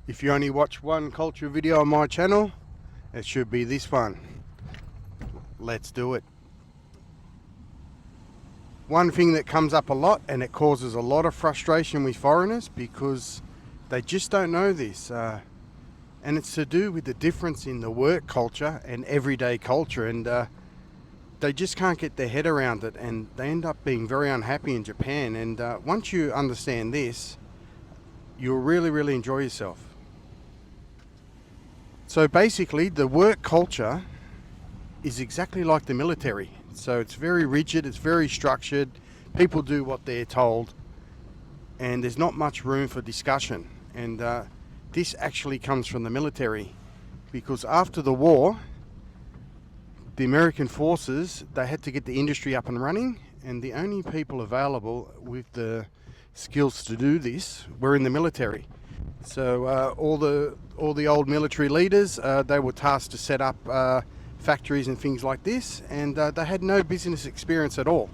If you only watch one culture video on my channel, it should be this one. Let's do it. One thing that comes up a lot, and it causes a lot of frustration with foreigners because they just don't know this. And it's to do with the difference in the work culture and everyday culture. And they just can't get their head around it, and they end up being very unhappy in Japan. And once you understand this, you'll really enjoy yourself. So basically, the work culture is exactly like the military. So it's very rigid, it's very structured, people do what they're told, and there's not much room for discussion. And this actually comes from the military, because after the war, the American forces, they had to get the industry up and running, and the only people available with the skills to do this were in the military. So all the old military leaders, they were tasked to set up factories and things like this, and they had no business experience at all.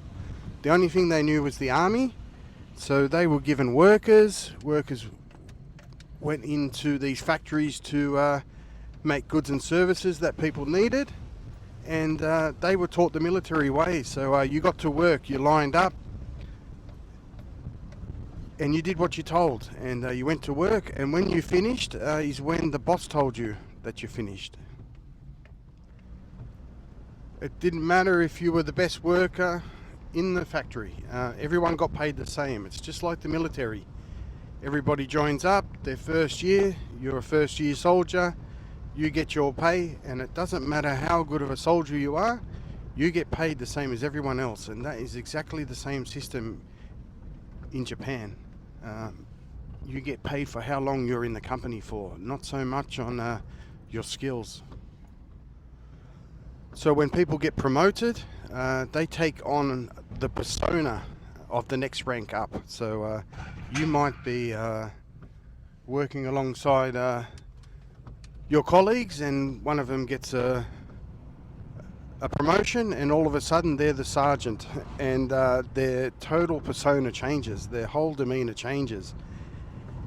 The only thing they knew was the army, so they were given workers. Workers went into these factories to make goods and services that people needed, and they were taught the military way. So you got to work, you lined up, and you did what you're told, and you went to work, and when you finished is when the boss told you that you finished. It didn't matter if you were the best worker in the factory. Everyone got paid the same. It's just like the military. Everybody joins up their first year, you're a first year soldier, you get your pay, and it doesn't matter how good of a soldier you are, you get paid the same as everyone else. And that is exactly the same system in Japan. You get paid for how long you're in the company for, not so much on your skills. So when people get promoted, they take on the persona of the next rank up. So you might be working alongside your colleagues, and one of them gets a promotion, and all of a sudden they're the sergeant, and their total persona changes, their whole demeanor changes.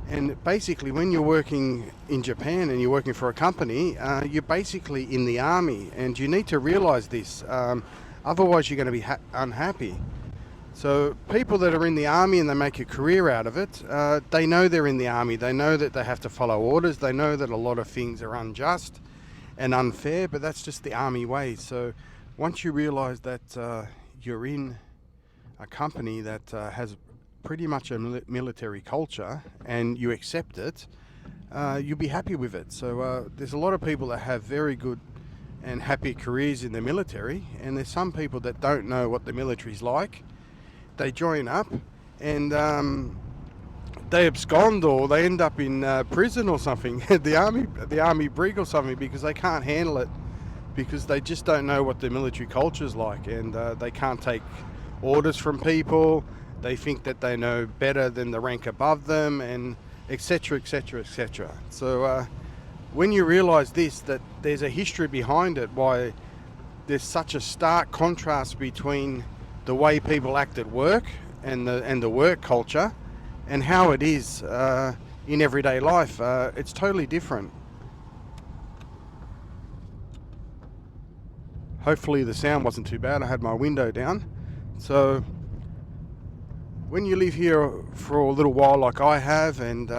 And basically, when you're working in Japan and you're working for a company, you're basically in the army, and you need to realize this. Otherwise, you're going to be unhappy. So people that are in the army and they make a career out of it, they know they're in the army. They know that they have to follow orders. They know that a lot of things are unjust and unfair, but that's just the army way. So once you realize that you're in a company that has pretty much a military culture and you accept it, you'll be happy with it. So there's a lot of people that have very good and happy careers in the military, and there's some people that don't know what the military's like. They join up and they abscond, or they end up in prison or something, the army brig or something, because they can't handle it, because they just don't know what the military culture's like, and they can't take orders from people. They think that they know better than the rank above them, and etc. etc. etc. So when you realize this, that there's a history behind it, why there's such a stark contrast between the way people act at work and the work culture, and how it is in everyday life, it's totally different. Hopefully the sound wasn't too bad. I had my window down. So when you live here for a little while like I have, and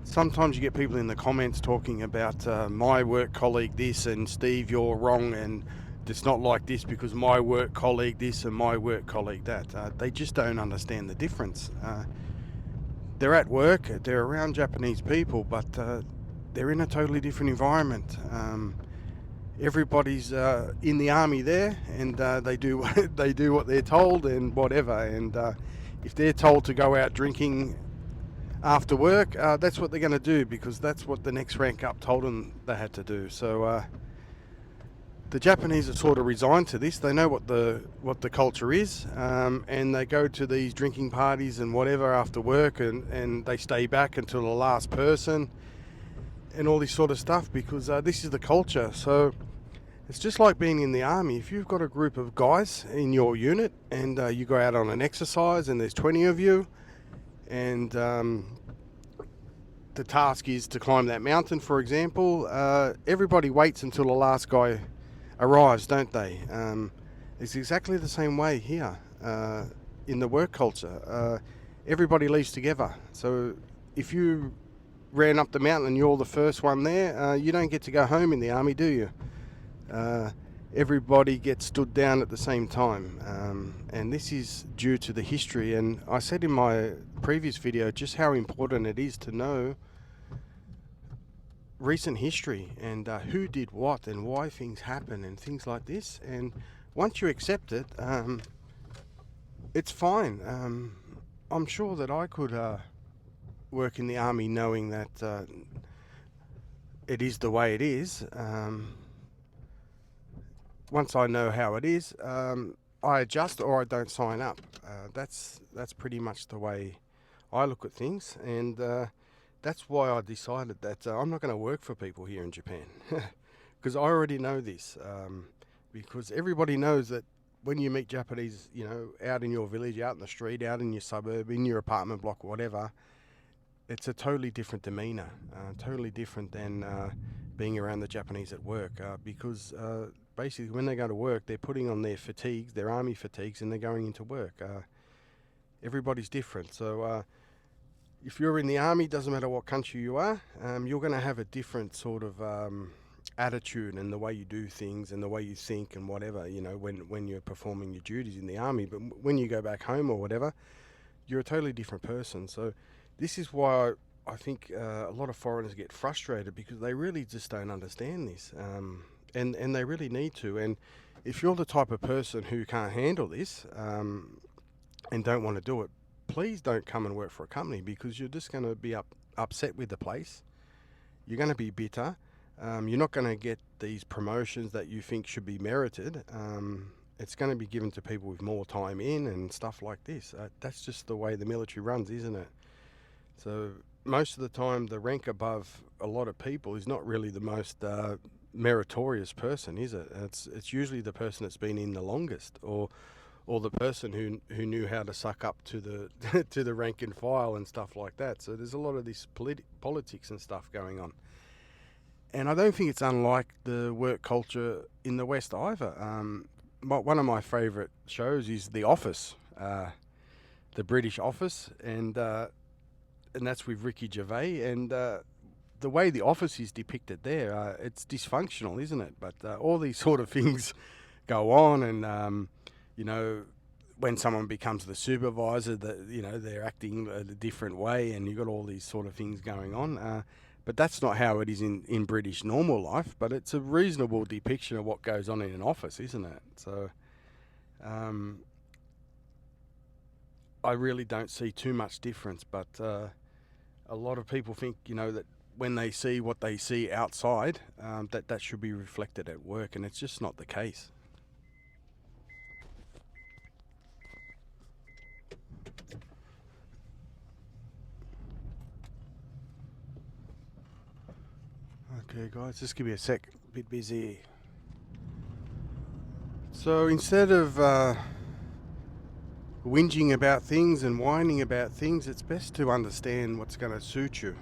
sometimes you get people in the comments talking about my work colleague this, and Steve, you're wrong, and it's not like this because my work colleague this and my work colleague that. They just don't understand the difference. They're at work, they're around Japanese people, but they're in a totally different environment. Everybody's in the army there, and they do what they're told and whatever. And if they're told to go out drinking after work, that's what they're going to do, because that's what the next rank up told them they had to do. So the Japanese are sort of resigned to this. They know what the culture is, and they go to these drinking parties and whatever after work, and they stay back until the last person and all this sort of stuff, because this is the culture. So it's just like being in the army. If you've got a group of guys in your unit, and you go out on an exercise and there's 20 of you, and the the task is to climb that mountain, for example, everybody waits until the last guy arrives, don't they? It's exactly the same way here in the work culture. Everybody leaves together. So if you ran up the mountain and you're the first one there, you don't get to go home in the army, do you? Everybody gets stood down at the same time, and this is due to the history. And I said in my previous video just how important it is to know recent history and who did what and why things happen and things like this. And once you accept it, it's fine. I'm sure that I could work in the army knowing that it is the way it is. Once I know how it is, I adjust or I don't sign up. That's pretty much the way I look at things, and that's why I decided that I'm not going to work for people here in Japan, because I already know this. Because everybody knows that when you meet Japanese, you know, out in your village, out in the street, out in your suburb, in your apartment block, whatever, it's a totally different demeanour, totally different than being around the Japanese at work, because basically when they go to work, they're putting on their fatigues, their army fatigues, and they're going into work. Everybody's different. So if you're in the army, doesn't matter what country you are, you're going to have a different sort of attitude and the way you do things and the way you think and whatever, you know, when you're performing your duties in the army. But when you go back home or whatever, you're a totally different person. So this is why I think a lot of foreigners get frustrated, because they really just don't understand this. And they really need to. And if you're the type of person who can't handle this and don't want to do it, please don't come and work for a company, because you're just going to be upset with the place. You're going to be bitter. You're not going to get these promotions that you think should be merited. It's going to be given to people with more time in and stuff like this. That's just the way the military runs, isn't it? So most of the time, the rank above a lot of people is not really the most meritorious person, is it? It's usually the person that's been in the longest, or the person who knew how to suck up to the to the rank and file and stuff like that. So there's a lot of this politics and stuff going on, and I don't think it's unlike the work culture in the West either. One of my favourite shows is The Office, the British Office, and that's with Ricky Gervais, and the way The Office is depicted there, it's dysfunctional, isn't it? But all these sort of things go on, and you know, when someone becomes the supervisor, you know, they're acting a different way, and you've got all these sort of things going on. But that's not how it is in British normal life. But it's a reasonable depiction of what goes on in an office, isn't it? So I really don't see too much difference. But a lot of people think, you know, that when they see what they see outside, that should be reflected at work, and it's just not the case. Okay guys, just give me a sec, a bit busy. So instead of whinging about things and whining about things, it's best to understand what's going to suit you.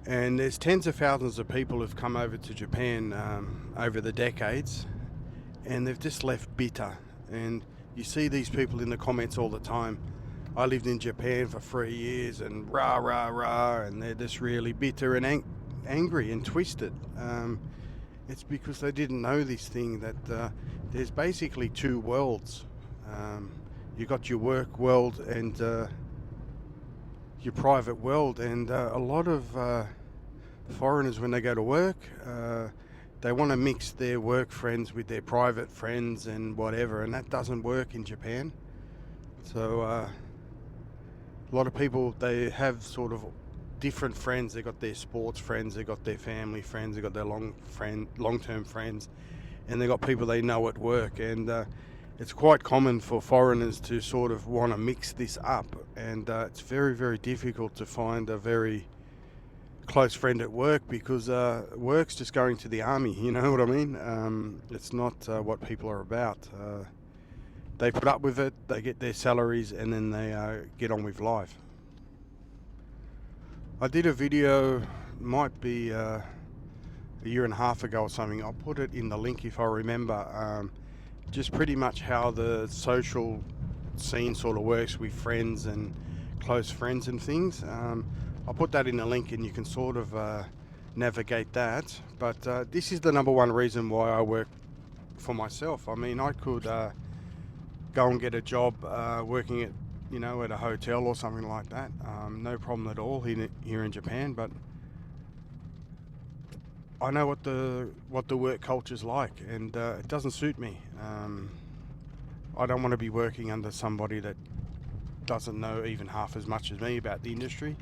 And there's tens of thousands of people who've come over to Japan over the decades, and they've just left bitter. And you see these people in the comments all the time. I lived in Japan for 3 years, and rah, rah, rah, and they're just really bitter and angry and twisted. It's because they didn't know this thing, that there's basically two worlds. You got your work world and your private world, and a lot of foreigners, when they go to work, they want to mix their work friends with their private friends and whatever, and that doesn't work in Japan. So a lot of people, they have sort of different friends. They got their sports friends, they got their family friends, they got their long-term friends, and they got people they know at work. And it's quite common for foreigners to sort of want to mix this up, and it's very, very difficult to find a very close friend at work, because work's just going to the army, you know what I mean? It's not what people are about. They put up with it, they get their salaries, and then they get on with life. I did a video, might be a year and a half ago or something. I'll put it in the link if I remember. Just pretty much how the social scene sort of works with friends and close friends and things. I'll put that in the link and you can sort of navigate that. But this is the number one reason why I work for myself. I mean, I could go and get a job working at, at a hotel or something like that. No problem at all here in Japan. But I know what the work culture's like, and it doesn't suit me. I don't want to be working under somebody that doesn't know even half as much as me about the industry,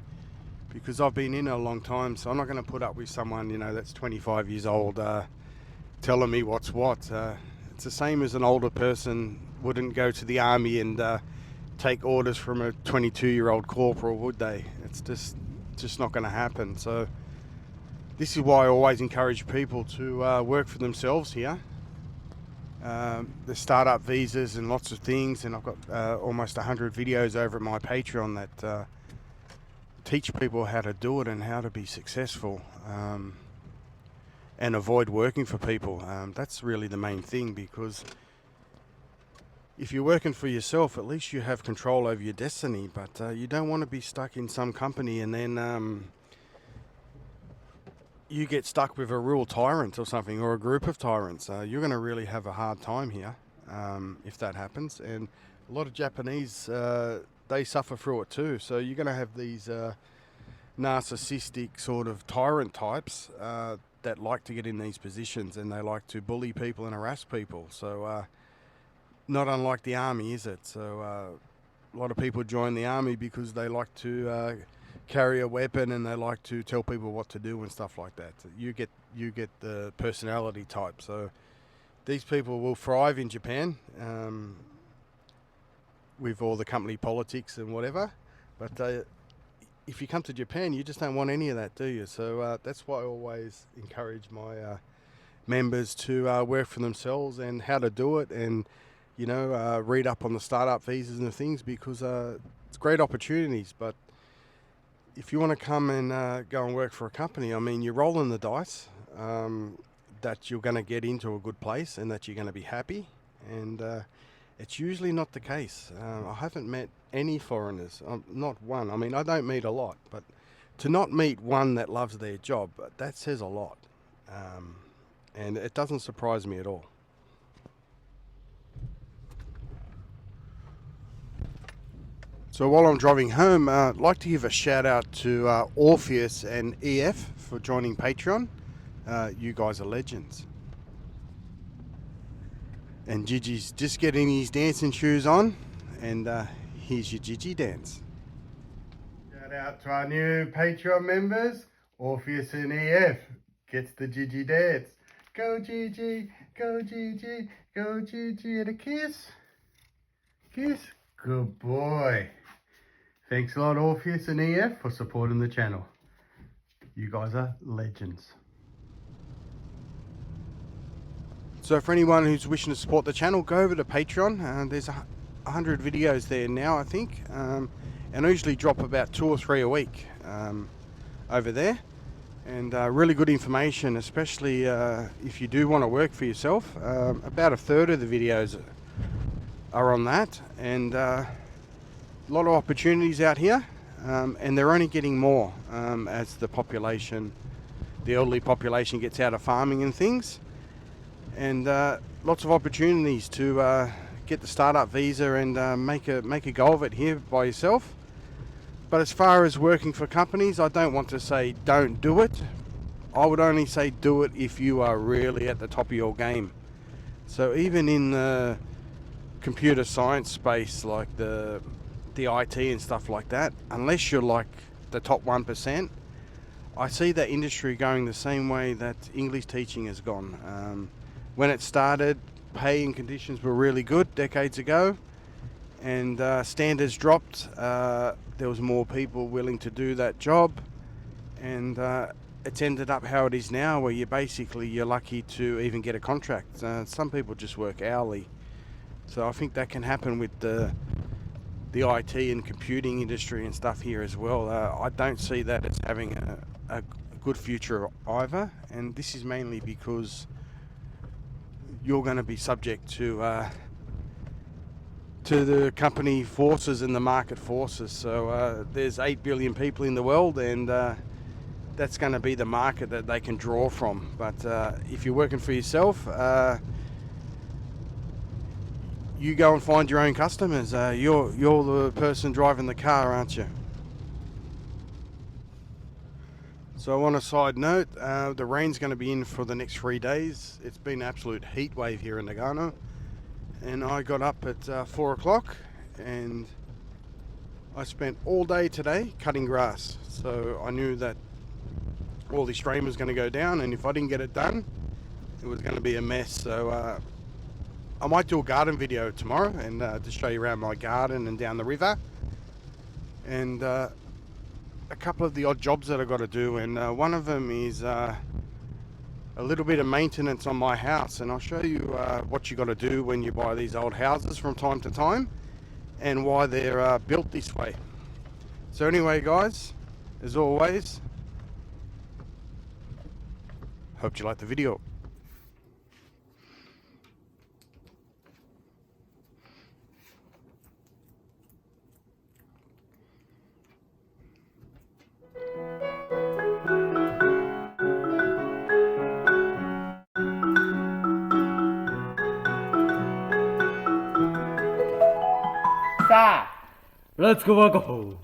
because I've been in it a long time. So I'm not going to put up with someone that's 25 years old telling me what's what. It's the same as an older person wouldn't go to the army and take orders from a 22-year-old corporal, would they? It's just not going to happen. So this is why I always encourage people to work for themselves here. The startup visas and lots of things, and I've got almost 100 videos over at my Patreon that teach people how to do it and how to be successful and avoid working for people. That's really the main thing, because if you're working for yourself, at least you have control over your destiny, but you don't want to be stuck in some company and then you get stuck with a real tyrant or something, or a group of tyrants. You're going to really have a hard time here if that happens. And a lot of Japanese, they suffer through it too. So you're going to have these narcissistic sort of tyrant types that like to get in these positions, and they like to bully people and harass people. So not unlike the army, is it? So a lot of people join the army because they like to carry a weapon, and they like to tell people what to do and stuff like that. You get the personality type. So these people will thrive in Japan with all the company politics and whatever. But if you come to Japan, you just don't want any of that, do you? So that's why I always encourage my members to work for themselves and how to do it, and read up on the startup visas and the things, because it's great opportunities. But if you want to come and go and work for a company, I mean, you're rolling the dice that you're going to get into a good place and that you're going to be happy. And it's usually not the case. I haven't met any foreigners, not one. I mean, I don't meet a lot, but to not meet one that loves their job, that says a lot. And it doesn't surprise me at all. So while I'm driving home, I'd like to give a shout out to Orpheus and EF for joining Patreon. You guys are legends. And Gigi's just getting his dancing shoes on, and here's your Gigi dance. Shout out to our new Patreon members, Orpheus and EF. Gets the Gigi dance. Go Gigi, go Gigi, go Gigi, and a kiss. Kiss. Good boy. Thanks a lot, Orpheus and EF, for supporting the channel. You guys are legends. So for anyone who's wishing to support the channel, go over to Patreon. There's 100 videos there now, I think. And I usually drop about 2 or 3 a week over there. And really good information, especially if you do want to work for yourself. About a third of the videos are on that. And a lot of opportunities out here, and they're only getting more as the elderly population gets out of farming and things, and lots of opportunities to get the startup visa and make a go of it here by yourself. But as far as working for companies, I don't want to say don't do it. I would only say do it if you are really at the top of your game. So even in the computer science space, like the IT and stuff like that, unless you're like the top 1%, I see that industry going the same way that English teaching has gone. When it started, pay and conditions were really good decades ago, and standards dropped. There was more people willing to do that job, and it's ended up how it is now, where you're lucky to even get a contract. Some people just work hourly. So I think that can happen with the the IT and computing industry and stuff here as well. I don't see that as having a good future either, and this is mainly because you're going to be subject to the company forces and the market forces. So there's 8 billion people in the world, and that's going to be the market that they can draw from. But if you're working for yourself, you go and find your own customers. You're the person driving the car, aren't you? So on a side note, the rain's going to be in for the next 3 days. It's been an absolute heat wave here in Nagano, and I got up at 4 o'clock and I spent all day today cutting grass. So I knew that all this rain was going to go down, and if I didn't get it done, it was going to be a mess. So I might do a garden video tomorrow and to show you around my garden and down the river, and a couple of the odd jobs that I've got to do, and one of them is a little bit of maintenance on my house, and I'll show you what you got to do when you buy these old houses from time to time and why they're built this way. So anyway guys, as always, hope you like the video. Let's go back home.